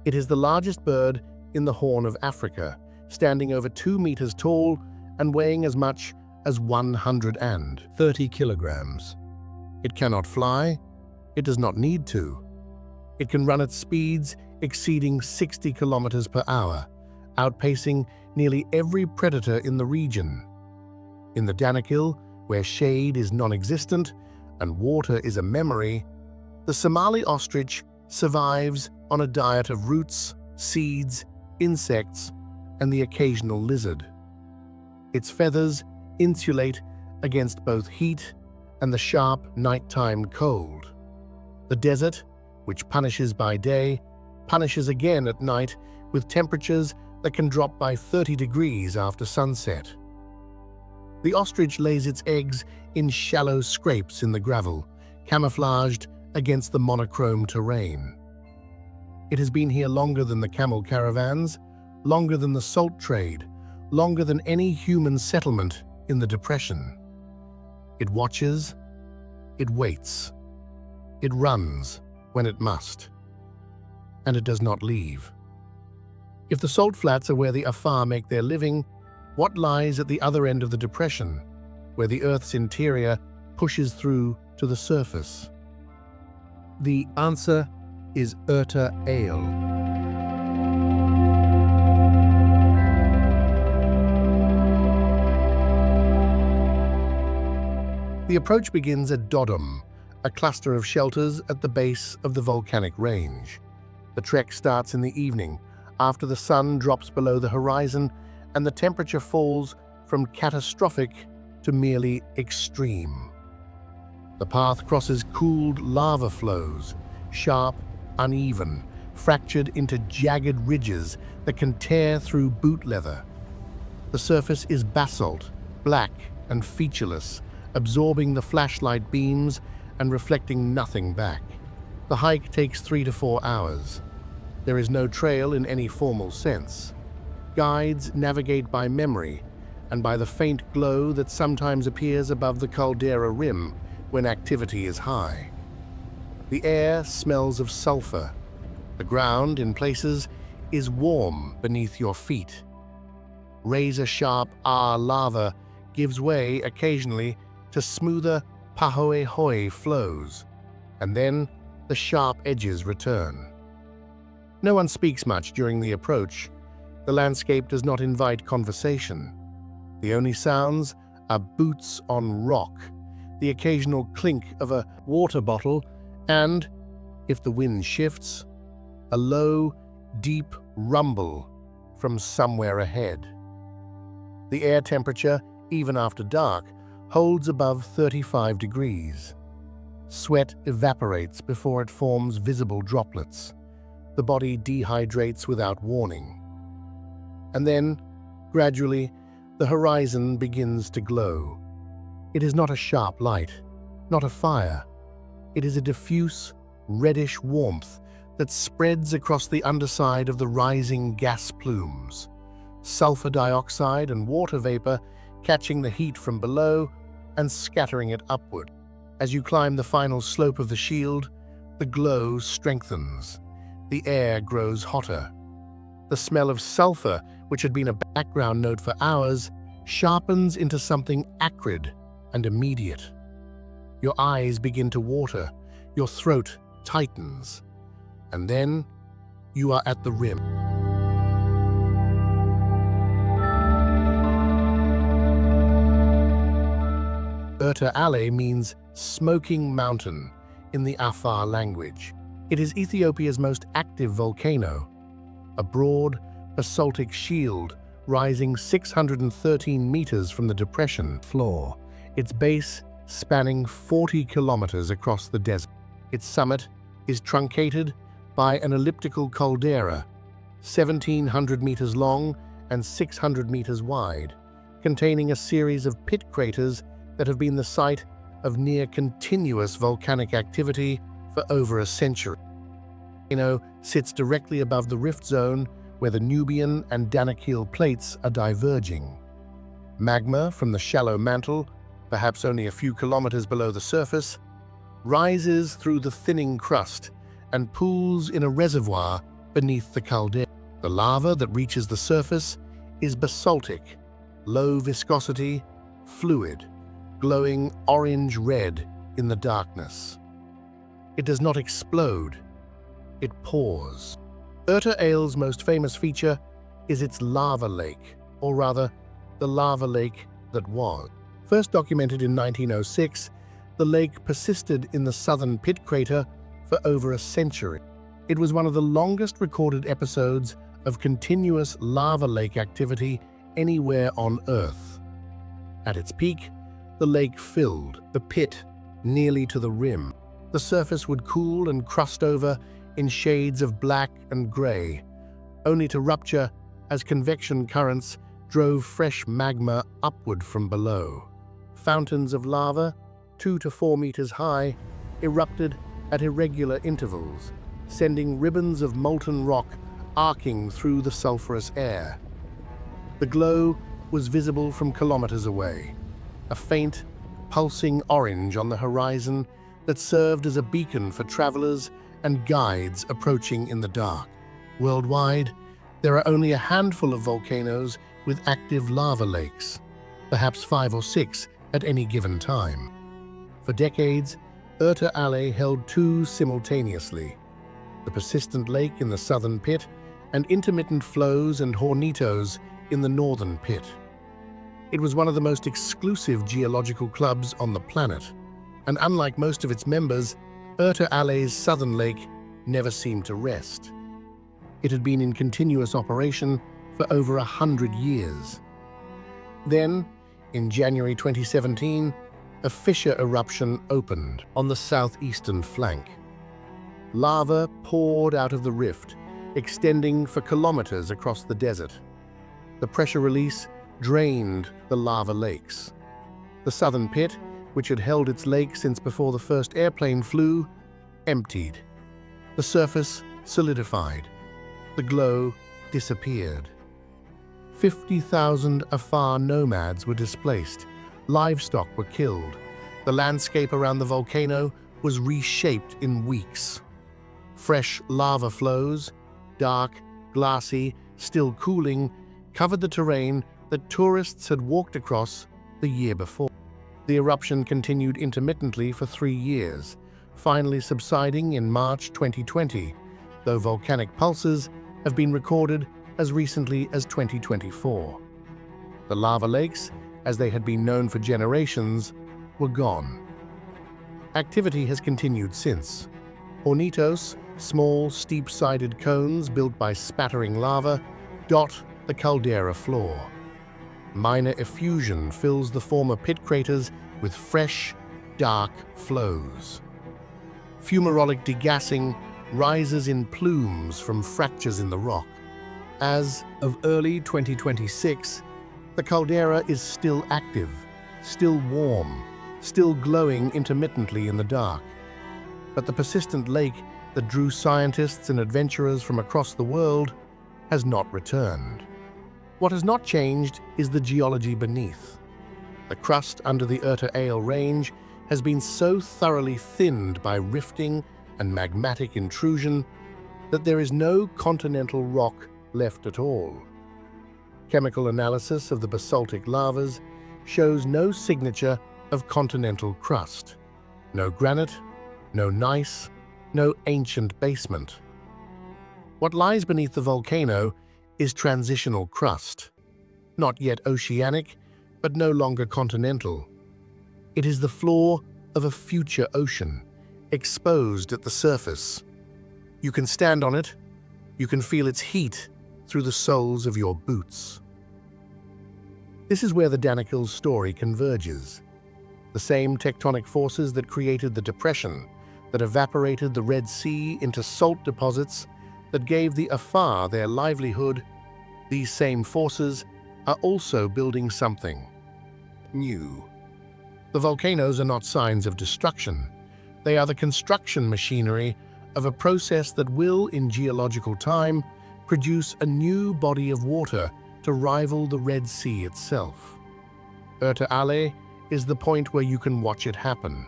It is the largest bird in the Horn of Africa, standing over 2 meters tall and weighing as much as 130 kilograms. It cannot fly. It does not need to. It can run at speeds exceeding 60 kilometers per hour, outpacing nearly every predator in the region. In the Danakil, where shade is non-existent and water is a memory, the Somali ostrich survives on a diet of roots, seeds, insects, and the occasional lizard. Its feathers insulate against both heat and the sharp nighttime cold. The desert, which punishes by day, punishes again at night with temperatures that can drop by 30 degrees after sunset. The ostrich lays its eggs in shallow scrapes in the gravel, camouflaged against the monochrome terrain. It has been here longer than the camel caravans, longer than the salt trade, longer than any human settlement in the Depression. It watches, it waits, it runs when it must, and it does not leave. If the salt flats are where the Afar make their living, what lies at the other end of the Depression, where the Earth's interior pushes through to the surface? The answer is Erta Ale. The approach begins at Dodom, a cluster of shelters at the base of the volcanic range. The trek starts in the evening, after the sun drops below the horizon and the temperature falls from catastrophic to merely extreme. The path crosses cooled lava flows, sharp, uneven, fractured into jagged ridges that can tear through boot leather. The surface is basalt, black and featureless, absorbing the flashlight beams and reflecting nothing back. The hike takes 3 to 4 hours. There is no trail in any formal sense. Guides navigate by memory and by the faint glow that sometimes appears above the caldera rim when activity is high. The air smells of sulfur. The ground, in places, is warm beneath your feet. Razor-sharp lava gives way occasionally to smoother pahoehoe flows, and then the sharp edges return. No one speaks much during the approach. The landscape does not invite conversation. The only sounds are boots on rock, the occasional clink of a water bottle, and, if the wind shifts, a low, deep rumble from somewhere ahead. The air temperature, even after dark, holds above 35 degrees. Sweat evaporates before it forms visible droplets. The body dehydrates without warning. And then, gradually, the horizon begins to glow. It is not a sharp light, not a fire. It is a diffuse, reddish warmth that spreads across the underside of the rising gas plumes. Sulfur dioxide and water vapor catching the heat from below and scattering it upward. As you climb the final slope of the shield, the glow strengthens. The air grows hotter. The smell of sulfur, which had been a background note for hours, sharpens into something acrid and immediate. Your eyes begin to water, your throat tightens, and then you are at the rim. Erta Ale means smoking mountain in the Afar language. It is Ethiopia's most active volcano, a broad, basaltic shield rising 613 meters from the depression floor, its base spanning 40 kilometers across the desert. Its summit is truncated by an elliptical caldera, 1,700 meters long and 600 meters wide, containing a series of pit craters that have been the site of near-continuous volcanic activity for over a century. The volcano sits directly above the rift zone where the Nubian and Danakil plates are diverging. Magma from the shallow mantle, perhaps only a few kilometers below the surface, rises through the thinning crust and pools in a reservoir beneath the caldera. The lava that reaches the surface is basaltic, low viscosity, fluid, glowing orange-red in the darkness. It does not explode, it pours. Erta Ale's most famous feature is its lava lake, or rather, the lava lake that was. First documented in 1906, the lake persisted in the southern pit crater for over a century. It was one of the longest recorded episodes of continuous lava lake activity anywhere on Earth. At its peak, the lake filled the pit nearly to the rim. The surface would cool and crust over in shades of black and gray, only to rupture as convection currents drove fresh magma upward from below. Fountains of lava, 2 to 4 meters high, erupted at irregular intervals, sending ribbons of molten rock arcing through the sulfurous air. The glow was visible from kilometers away, a faint, pulsing orange on the horizon that served as a beacon for travelers and guides approaching in the dark. Worldwide, there are only a handful of volcanoes with active lava lakes, perhaps 5 or 6 at any given time. For decades, Erta Ale held two simultaneously: the persistent lake in the southern pit and intermittent flows and hornitos in the northern pit. It was one of the most exclusive geological clubs on the planet, and unlike most of its members, Erta Ale's southern lake never seemed to rest. It had been in continuous operation for over 100 years. Then, in January 2017, a fissure eruption opened on the southeastern flank. Lava poured out of the rift, extending for kilometers across the desert. The pressure release drained the lava lakes. The southern pit, which had held its lake since before the first airplane flew, emptied. The surface solidified. The glow disappeared. 50,000 Afar nomads were displaced. Livestock were killed. The landscape around the volcano was reshaped in weeks. Fresh lava flows, dark, glassy, still cooling, covered the terrain that tourists had walked across the year before. The eruption continued intermittently for 3 years, finally subsiding in March 2020, though volcanic pulses have been recorded as recently as 2024. The lava lakes, as they had been known for generations, were gone. Activity has continued since. Hornitos, small, steep-sided cones built by spattering lava, dot the caldera floor. Minor effusion fills the former pit craters with fresh, dark flows. Fumarolic degassing rises in plumes from fractures in the rock. As of early 2026, the caldera is still active, still warm, still glowing intermittently in the dark. But the persistent lake that drew scientists and adventurers from across the world has not returned. What has not changed is the geology beneath. The crust under the Erta Ale range has been so thoroughly thinned by rifting and magmatic intrusion that there is no continental rock left at all. Chemical analysis of the basaltic lavas shows no signature of continental crust. No granite, no gneiss, no ancient basement. What lies beneath the volcano is transitional crust, not yet oceanic, but no longer continental. It is the floor of a future ocean, exposed at the surface. You can stand on it, you can feel its heat through the soles of your boots. This is where the Danakil's story converges. The same tectonic forces that created the depression, that evaporated the Red Sea into salt deposits, that gave the Afar their livelihood, these same forces are also building something new. The volcanoes are not signs of destruction. They are the construction machinery of a process that will, in geological time, produce a new body of water to rival the Red Sea itself. Erta Ale is the point where you can watch it happen.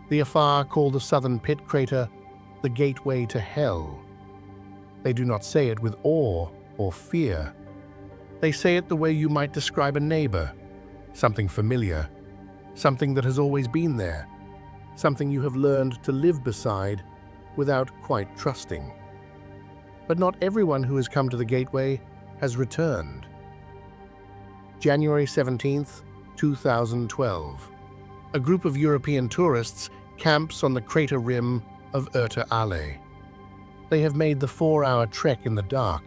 The Afar call the southern pit crater the gateway to hell. They do not say it with awe or fear. They say it the way you might describe a neighbor, something familiar, something that has always been there, something you have learned to live beside without quite trusting. But not everyone who has come to the gateway has returned. January 17th, 2012. A group of European tourists camps on the crater rim of Erta Ale. They have made the 4-hour trek in the dark,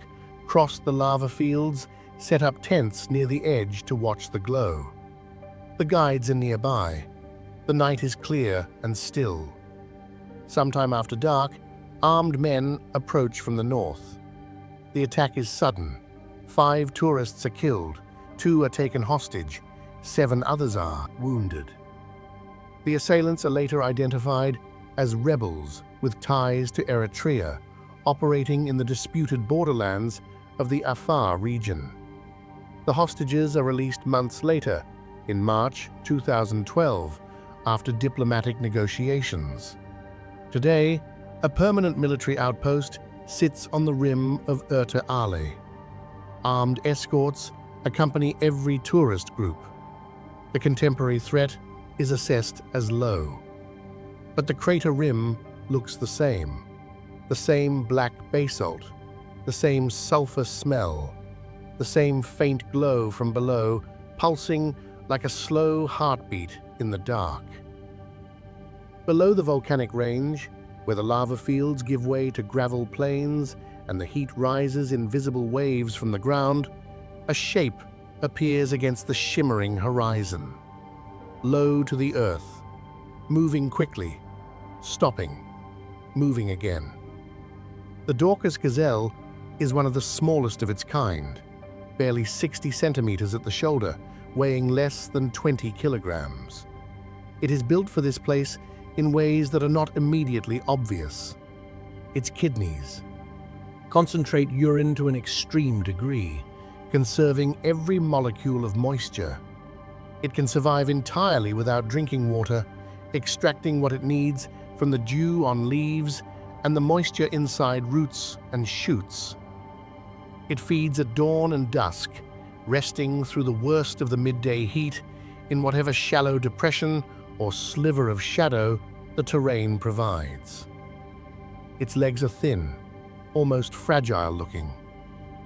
crossed the lava fields, set up tents near the edge to watch the glow. The guides are nearby. The night is clear and still. Sometime after dark, armed men approach from the north. The attack is sudden. 5 tourists are killed, 2 are taken hostage, 7 others are wounded. The assailants are later identified as rebels with ties to Eritrea, operating in the disputed borderlands of the Afar region. The hostages are released months later, in March 2012, after diplomatic negotiations. Today, a permanent military outpost sits on the rim of Erta Ale. Armed escorts accompany every tourist group. The contemporary threat is assessed as low. But the crater rim looks the same. The same black basalt, the same sulfur smell, the same faint glow from below pulsing like a slow heartbeat in the dark. Below the volcanic range, where the lava fields give way to gravel plains and the heat rises in visible waves from the ground, a shape appears against the shimmering horizon. Low to the earth, moving quickly, stopping, moving again. The Dorcas gazelle is one of the smallest of its kind, barely 60 centimeters at the shoulder, weighing less than 20 kilograms. It is built for this place in ways that are not immediately obvious. Its kidneys concentrate urine to an extreme degree, conserving every molecule of moisture. It can survive entirely without drinking water, extracting what it needs from the dew on leaves and the moisture inside roots and shoots. It feeds at dawn and dusk, resting through the worst of the midday heat in whatever shallow depression or sliver of shadow the terrain provides. Its legs are thin, almost fragile-looking.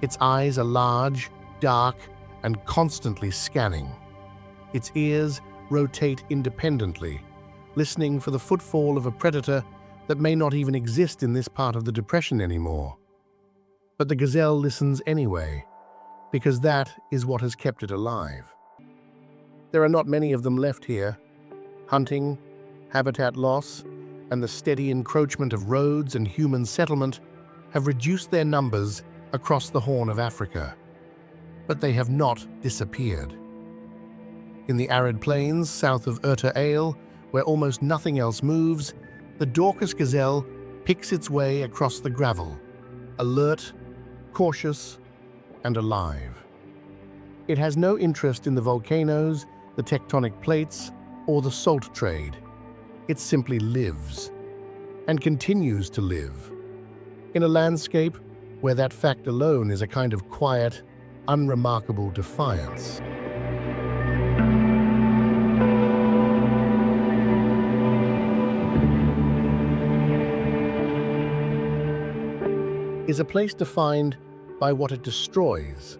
Its eyes are large, dark, and constantly scanning. Its ears rotate independently, listening for the footfall of a predator that may not even exist in this part of the depression anymore. But the gazelle listens anyway, because that is what has kept it alive. There are not many of them left here. Hunting, habitat loss, and the steady encroachment of roads and human settlement have reduced their numbers across the Horn of Africa. But they have not disappeared. In the arid plains south of Erta Ale, where almost nothing else moves, the Dorcas gazelle picks its way across the gravel, alert, cautious, and alive. It has no interest in the volcanoes, the tectonic plates, or the salt trade. It simply lives, and continues to live, in a landscape where that fact alone is a kind of quiet, unremarkable defiance. Is a place defined by what it destroys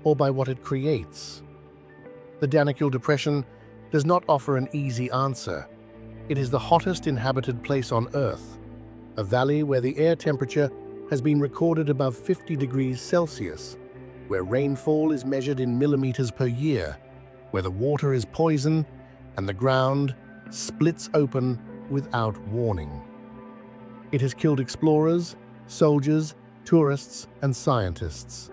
or by what it creates? The Danakil Depression does not offer an easy answer. It is the hottest inhabited place on Earth, a valley where the air temperature has been recorded above 50 degrees Celsius, where rainfall is measured in millimeters per year, where the water is poison and the ground splits open without warning. It has killed explorers, soldiers, tourists, and scientists.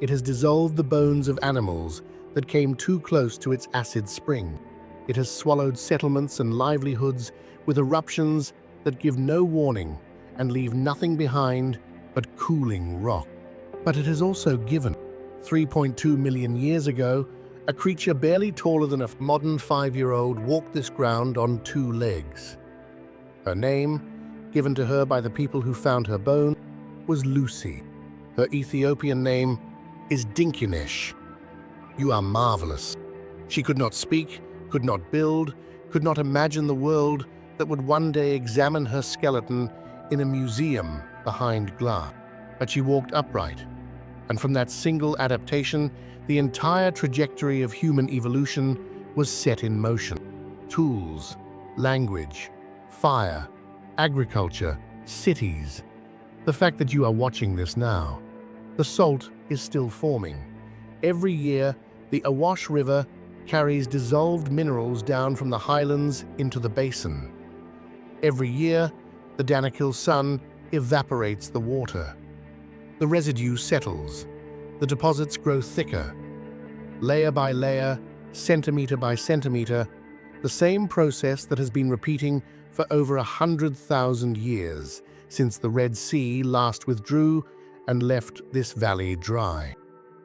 It has dissolved the bones of animals that came too close to its acid spring. It has swallowed settlements and livelihoods with eruptions that give no warning and leave nothing behind but cooling rock. But it has also given, 3.2 million years ago, a creature barely taller than a modern 5-year-old walked this ground on 2 legs. Her name, given to her by the people who found her bones, was Lucy. Her Ethiopian name is Dinkinesh. You are marvelous. She could not speak, could not build, could not imagine the world that would one day examine her skeleton in a museum behind glass. But she walked upright, and from that single adaptation, the entire trajectory of human evolution was set in motion. Tools, language, fire, agriculture, cities. The fact that you are watching this now. The salt is still forming. Every year, the Awash River carries dissolved minerals down from the highlands into the basin. Every year, the Danakil sun evaporates the water. The residue settles. The deposits grow thicker. Layer by layer, centimeter by centimeter, the same process that has been repeating for over 100,000 years, since the Red Sea last withdrew and left this valley dry.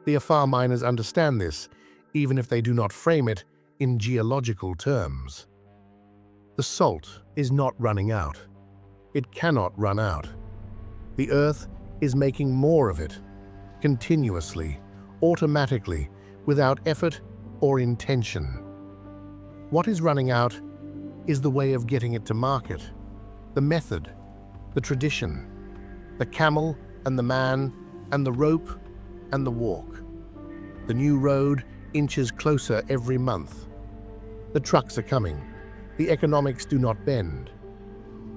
The Afar miners understand this, even if they do not frame it in geological terms. The salt is not running out. It cannot run out. The Earth is making more of it, continuously, automatically, without effort or intention. What is running out is the way of getting it to market, the method, the tradition, the camel and the man and the rope and the walk. The new road inches closer every month. The trucks are coming. The economics do not bend.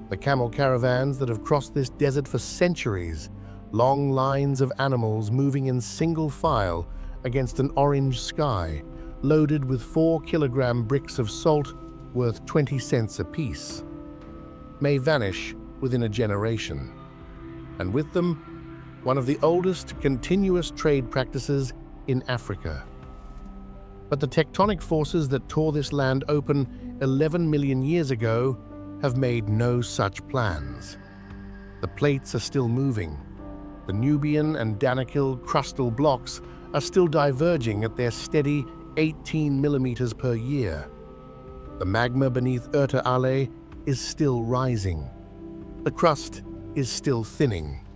The camel caravans that have crossed this desert for centuries, long lines of animals moving in single file against an orange sky, loaded with 4-kilogram bricks of salt worth 20 cents apiece, may vanish within a generation. And with them, one of the oldest continuous trade practices in Africa. But the tectonic forces that tore this land open 11 million years ago have made no such plans. The plates are still moving. The Nubian and Danakil crustal blocks are still diverging at their steady 18 millimeters per year. The magma beneath Erta Ale is still rising. The crust is still thinning.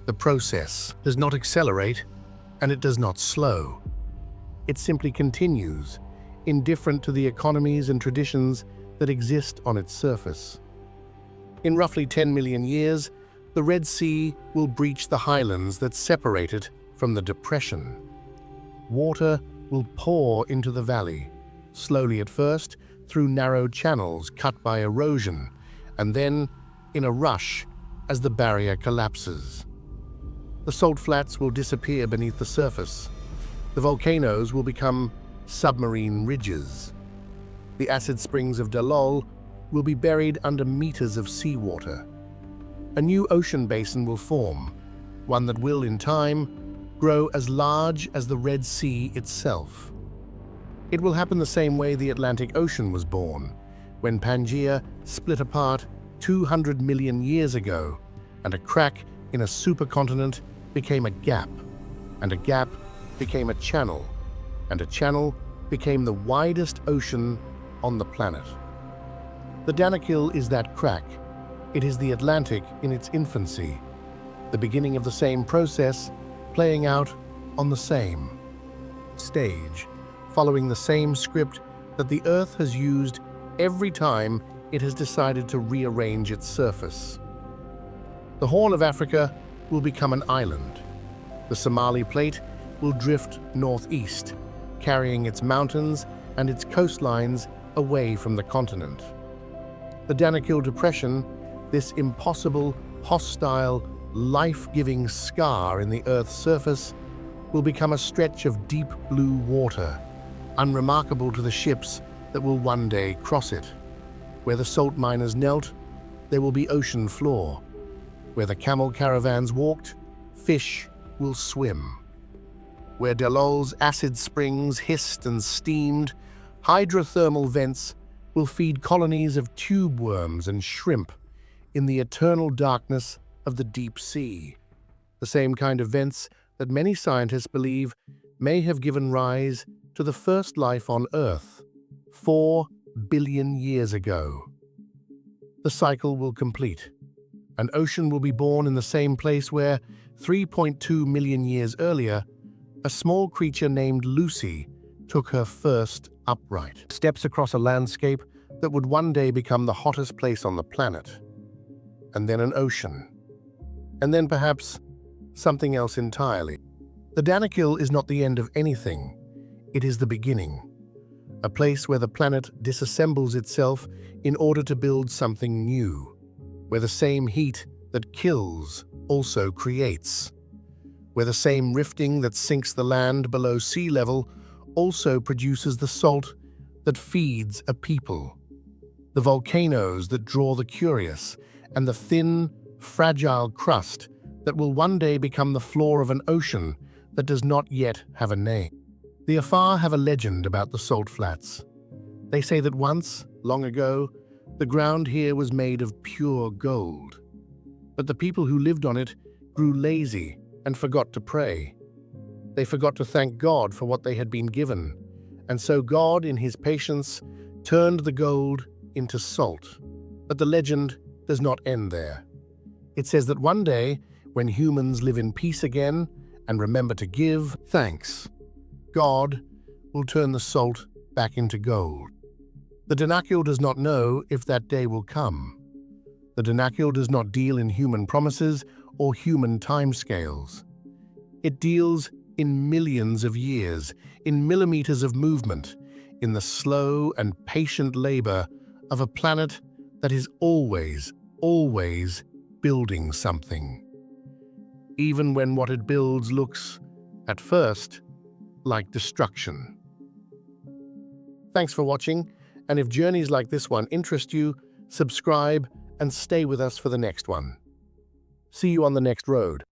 The process does not accelerate, and it does not slow. It simply continues, indifferent to the economies and traditions that exist on its surface. In roughly 10 million years, the Red Sea will breach the highlands that separate it from the depression. Water will pour into the valley, slowly at first, through narrow channels cut by erosion, and then in a rush as the barrier collapses. The salt flats will disappear beneath the surface. The volcanoes will become submarine ridges. The acid springs of Dallol will be buried under meters of seawater. A new ocean basin will form, one that will, in time, grow as large as the Red Sea itself. It will happen the same way the Atlantic Ocean was born, when Pangaea split apart 200 million years ago, and a crack in a supercontinent became a gap, and a gap became a channel, and a channel became the widest ocean on the planet. The Danakil is that crack. It is the Atlantic in its infancy, the beginning of the same process, playing out on the same stage, following the same script that the Earth has used every time it has decided to rearrange its surface. The Horn of Africa will become an island. The Somali plate will drift northeast, carrying its mountains and its coastlines away from the continent. The Danakil Depression, this impossible, hostile, life-giving scar in the Earth's surface, will become a stretch of deep blue water, unremarkable to the ships that will one day cross it. Where the salt miners knelt, there will be ocean floor. Where the camel caravans walked, fish will swim. Where Dallol's acid springs hissed and steamed, hydrothermal vents will feed colonies of tube worms and shrimp in the eternal darkness of the deep sea. The same kind of vents that many scientists believe may have given rise to the first life on Earth 4 billion years ago. The cycle will complete. An ocean will be born in the same place where, 3.2 million years earlier, a small creature named Lucy took her first upright steps across a landscape that would one day become the hottest place on the planet. And then an ocean. And then perhaps something else entirely. The Danakil is not the end of anything. It is the beginning. A place where the planet disassembles itself in order to build something new. Where the same heat that kills also creates. Where the same rifting that sinks the land below sea level also produces the salt that feeds a people. The volcanoes that draw the curious, and the thin, fragile crust that will one day become the floor of an ocean that does not yet have a name. The Afar have a legend about the salt flats. They say that once, long ago, the ground here was made of pure gold. But the people who lived on it grew lazy and forgot to pray. They forgot to thank God for what they had been given, and so God, in his patience, turned the gold into salt. But the legend does not end there. It says that one day, when humans live in peace again and remember to give thanks, God will turn the salt back into gold. The Danakil does not know if that day will come. The Danakil does not deal in human promises or human timescales. It deals in millions of years, in millimeters of movement, in the slow and patient labor of a planet that is always, always building something. Even when what it builds looks, at first, like destruction. Thanks for watching, and if journeys like this one interest you, subscribe and stay with us for the next one. See you on the next road.